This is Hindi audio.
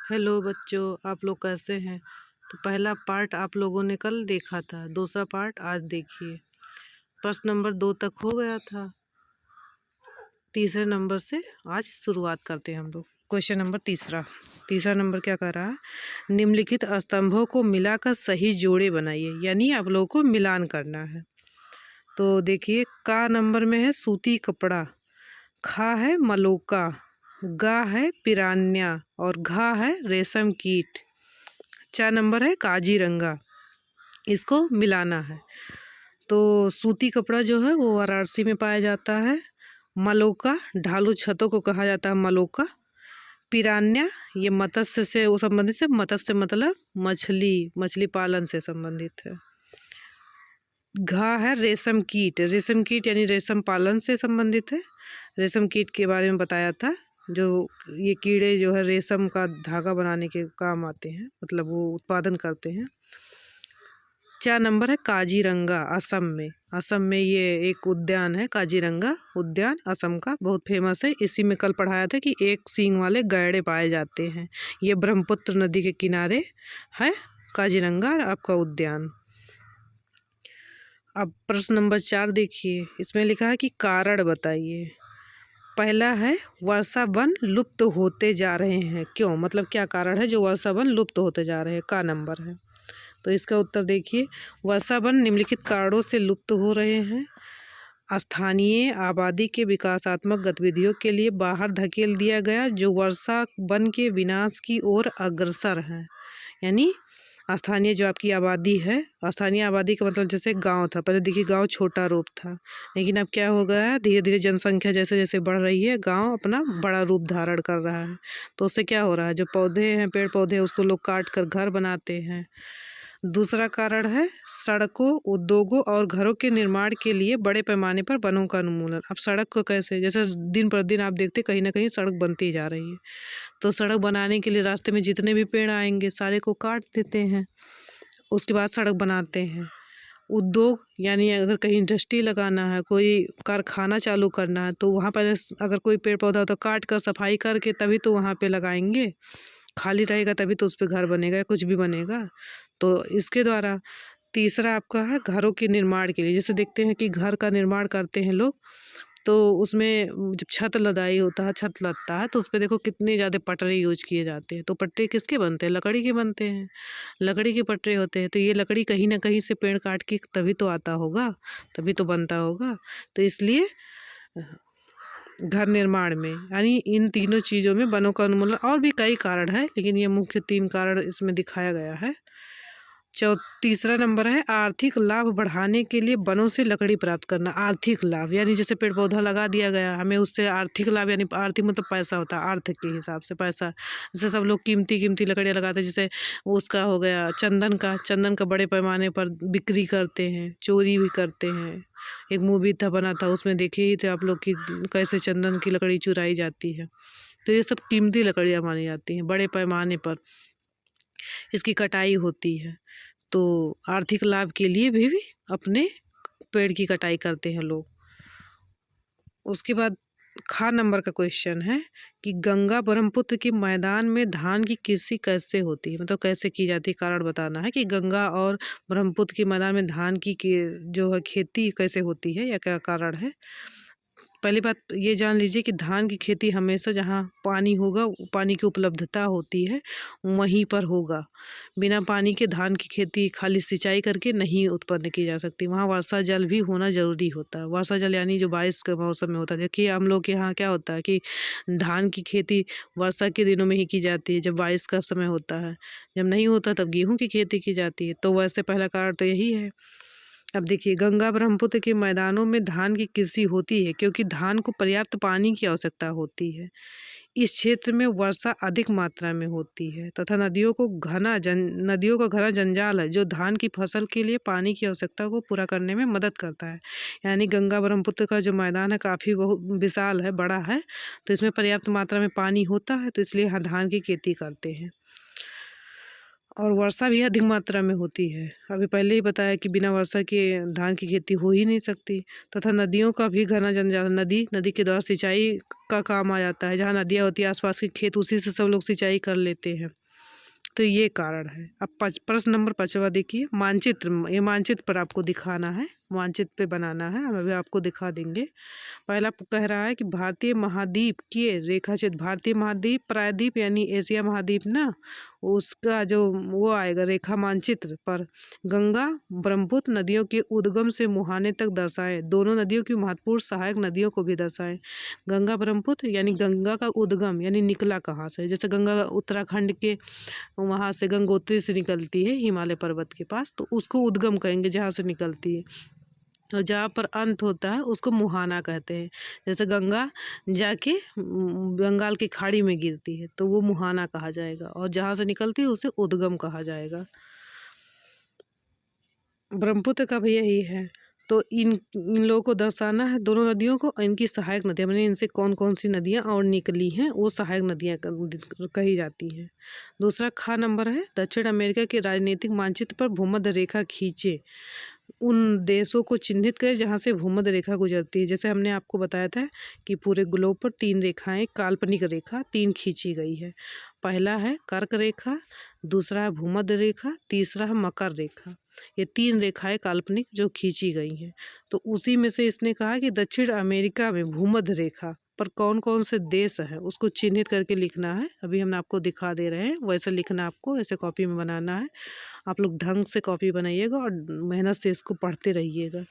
हेलो बच्चों, आप लोग कैसे हैं। तो पहला पार्ट आप लोगों ने कल देखा था, दूसरा पार्ट आज देखिए। प्रश्न नंबर 2 तक हो गया था। तीसरे नंबर से आज शुरुआत करते हैं हम लोग। क्वेश्चन नंबर तीसरा नंबर क्या कर रहा है, निम्नलिखित स्तंभों को मिलाकर सही जोड़े बनाइए, यानी आप लोगों को मिलान करना है। तो देखिए, का नंबर में है सूती कपड़ा, खा है मलोका, गा है पिरान्या और घा है रेशम कीट। 4 नंबर है काजीरंगा, इसको मिलाना है। तो सूती कपड़ा जो है वो वाराणसी में पाया जाता है। मलोका, ढालू छतों को कहा जाता है मलोका। पिरान्या, ये मत्स्य से वो संबंधित है, मत्स्य मतलब मछली पालन से संबंधित है। घा है रेशम कीट यानी रेशम पालन से संबंधित है। रेशम कीट के बारे में बताया था, जो ये कीड़े जो है रेशम का धागा बनाने के काम आते हैं, मतलब वो उत्पादन करते हैं। 4 नंबर है काजीरंगा, असम में ये एक उद्यान है। काजीरंगा उद्यान असम का बहुत फेमस है। इसी में कल पढ़ाया था कि एक सींग वाले गैड़े पाए जाते हैं। ये ब्रह्मपुत्र नदी के किनारे है काजीरंगा आपका उद्यान। अब प्रश्न नंबर 4 देखिए, इसमें लिखा है कि कारण बताइए। पहला है वर्षा वन लुप्त होते जा रहे हैं, क्यों, मतलब क्या कारण है जो वर्षा वन लुप्त होते जा रहे हैं, का नंबर है। तो इसका उत्तर देखिए, वर्षा वन निम्नलिखित कारणों से लुप्त हो रहे हैं। स्थानीय आबादी के विकासात्मक गतिविधियों के लिए बाहर धकेल दिया गया, जो वर्षा वन के विनाश की ओर अग्रसर है। यानी स्थानीय जो आपकी आबादी है, स्थानीय आबादी का मतलब जैसे गांव था, पहले देखिए गांव छोटा रूप था, लेकिन अब क्या हो गया है, धीरे धीरे जनसंख्या जैसे जैसे बढ़ रही है, गांव अपना बड़ा रूप धारण कर रहा है। तो उससे क्या हो रहा है, जो पौधे हैं, पेड़ पौधे, उसको लोग काट कर घर बनाते हैं। दूसरा कारण है सड़कों, उद्योगों और घरों के निर्माण के लिए बड़े पैमाने पर वनों का उन्मूलन। अब सड़क को कैसे, जैसे दिन पर दिन आप देखते कहीं ना कहीं सड़क बनती जा रही है, तो सड़क बनाने के लिए रास्ते में जितने भी पेड़ आएंगे सारे को काट देते हैं, उसके बाद सड़क बनाते हैं। उद्योग यानी अगर कहीं इंडस्ट्री लगाना है, कोई कारखाना चालू करना है, तो वहाँ पर अगर कोई पेड़ पौधा हो तो काट कर सफाई करके तभी तो वहाँ पे लगाएंगे। खाली रहेगा तभी तो उस पर घर बनेगा या कुछ भी बनेगा। तो इसके द्वारा तीसरा आपका है घरों के निर्माण के लिए, जैसे देखते हैं कि घर का निर्माण करते हैं लोग, तो उसमें जब छत लदाई होता है, छत लगता है, तो उस पर देखो कितने ज़्यादा पटरे यूज किए जाते हैं। तो पटरे किसके बनते हैं, लकड़ी के बनते हैं, लकड़ी के पटरे होते हैं। तो ये लकड़ी कहीं ना कहीं से पेड़ काट के तभी तो आता होगा, तभी तो बनता होगा। तो इसलिए घर निर्माण में, यानी इन तीनों चीज़ों में वनों का उन्मूलन, और भी कई कारण है, लेकिन ये मुख्य 3 कारण इसमें दिखाया गया है। तीसरा नंबर है आर्थिक लाभ बढ़ाने के लिए वनों से लकड़ी प्राप्त करना। आर्थिक लाभ यानी जैसे पेड़ पौधा लगा दिया गया, हमें उससे आर्थिक लाभ, यानी आर्थिक मतलब पैसा होता है, आर्थिक के हिसाब से पैसा। जैसे सब लोग कीमती कीमती लकड़ियाँ लगाते हैं, जैसे उसका हो गया चंदन का बड़े पैमाने पर बिक्री करते हैं, चोरी भी करते हैं। एक मूवी था, बना था, उसमें देखे ही थे आप लोग कि कैसे चंदन की लकड़ी चुराई जाती है। तो ये सब कीमती लकड़ियाँ मानी जाती हैं, बड़े पैमाने पर इसकी कटाई होती है। तो आर्थिक लाभ के लिए भी अपने पेड़ की कटाई करते हैं लोग। उसके बाद खा नंबर का क्वेश्चन है कि गंगा ब्रह्मपुत्र के मैदान में धान की कृषि कैसे होती है, मतलब कैसे की जाती है। कारण बताना है कि गंगा और ब्रह्मपुत्र के मैदान में धान की जो है खेती कैसे होती है, या क्या कारण है। पहली बात ये जान लीजिए कि धान की खेती हमेशा जहाँ पानी होगा, पानी की उपलब्धता होती है, वहीं पर होगा। बिना पानी के धान की खेती खाली सिंचाई करके नहीं उत्पन्न की जा सकती, वहाँ वर्षा जल भी होना ज़रूरी होता है। वर्षा जल यानी जो बारिश के मौसम में होता है। देखिए हम लोग के यहाँ क्या होता है कि धान की खेती वर्षा के दिनों में ही की जाती है, जब बारिश का समय होता है। जब नहीं होता तब गेहूँ की खेती की जाती है। तो वैसे पहला कारण तो यही है। अब देखिए, गंगा ब्रह्मपुत्र के मैदानों में धान की कृषि होती है क्योंकि धान को पर्याप्त पानी की आवश्यकता होती है। इस क्षेत्र में वर्षा अधिक मात्रा में होती है तथा नदियों का घना जंजाल है, जो धान की फसल के लिए पानी की आवश्यकता को पूरा करने में मदद करता है। यानी गंगा ब्रह्मपुत्र का जो मैदान है काफ़ी बहुत विशाल है, बड़ा है, तो इसमें पर्याप्त मात्रा में पानी होता है, तो इसलिए यहाँ धान की खेती करते हैं। और वर्षा भी अधिक मात्रा में होती है। अभी पहले ही बताया कि बिना वर्षा के धान की खेती हो ही नहीं सकती। तथा नदियों का भी घना जंजाल, नदी के द्वारा सिंचाई का काम आ जाता है। जहाँ नदियाँ होती है आसपास के खेत, उसी से सब लोग सिंचाई कर लेते हैं। तो ये कारण है। अब प्रश्न नंबर 5वां देखिए, मानचित्र। ये मानचित्र पर आपको दिखाना है, मानचित्र पे बनाना है, हम अभी आपको दिखा देंगे। पहला कह रहा है कि भारतीय महाद्वीप के रेखा चित्र, भारतीय महाद्वीप प्रायद्वीप यानी एशिया महाद्वीप ना, उसका जो वो आएगा रेखा मानचित्र पर गंगा ब्रह्मपुत्र नदियों के उद्गम से मुहाने तक दर्शाएं। दोनों नदियों की महत्वपूर्ण सहायक नदियों को भी दर्शाएं। गंगा ब्रह्मपुत्र यानी गंगा का उद्गम यानी निकला कहाँ से, जैसे गंगा उत्तराखंड के वहाँ से गंगोत्री से निकलती है हिमालय पर्वत के पास, तो उसको उद्गम कहेंगे जहाँ से निकलती है। और जहाँ पर अंत होता है उसको मुहाना कहते हैं। जैसे गंगा जाके बंगाल की खाड़ी में गिरती है तो वो मुहाना कहा जाएगा, और जहाँ से निकलती है उसे उद्गम कहा जाएगा। ब्रह्मपुत्र का भी यही है। तो इन लोगों को दर्शाना है, दोनों नदियों को, इनकी सहायक नदियाँ, मैंने इनसे कौन कौन सी नदियाँ और निकली हैं वो सहायक नदियाँ कही जाती हैं। दूसरा ख नंबर है, दक्षिण अमेरिका के राजनीतिक मानचित्र पर भूमध्य रेखा खींचे। उन देशों को चिन्हित करें जहाँ से भूमध्य रेखा गुजरती है। जैसे हमने आपको बताया था कि पूरे ग्लोब पर 3 रेखाएं, काल्पनिक रेखा 3 खींची गई है। पहला है कर्क रेखा, दूसरा है भूमध्य रेखा, तीसरा है मकर रेखा। ये 3 रेखाएं काल्पनिक जो खींची गई हैं। तो उसी में से इसने कहा कि दक्षिण अमेरिका में भूमध्य रेखा पर कौन कौन से देश हैं उसको चिन्हित करके लिखना है। अभी हम आपको दिखा दे रहे हैं, वैसे लिखना आपको, ऐसे कॉपी में बनाना है। आप लोग ढंग से कॉपी बनाइएगा और मेहनत से इसको पढ़ते रहिएगा।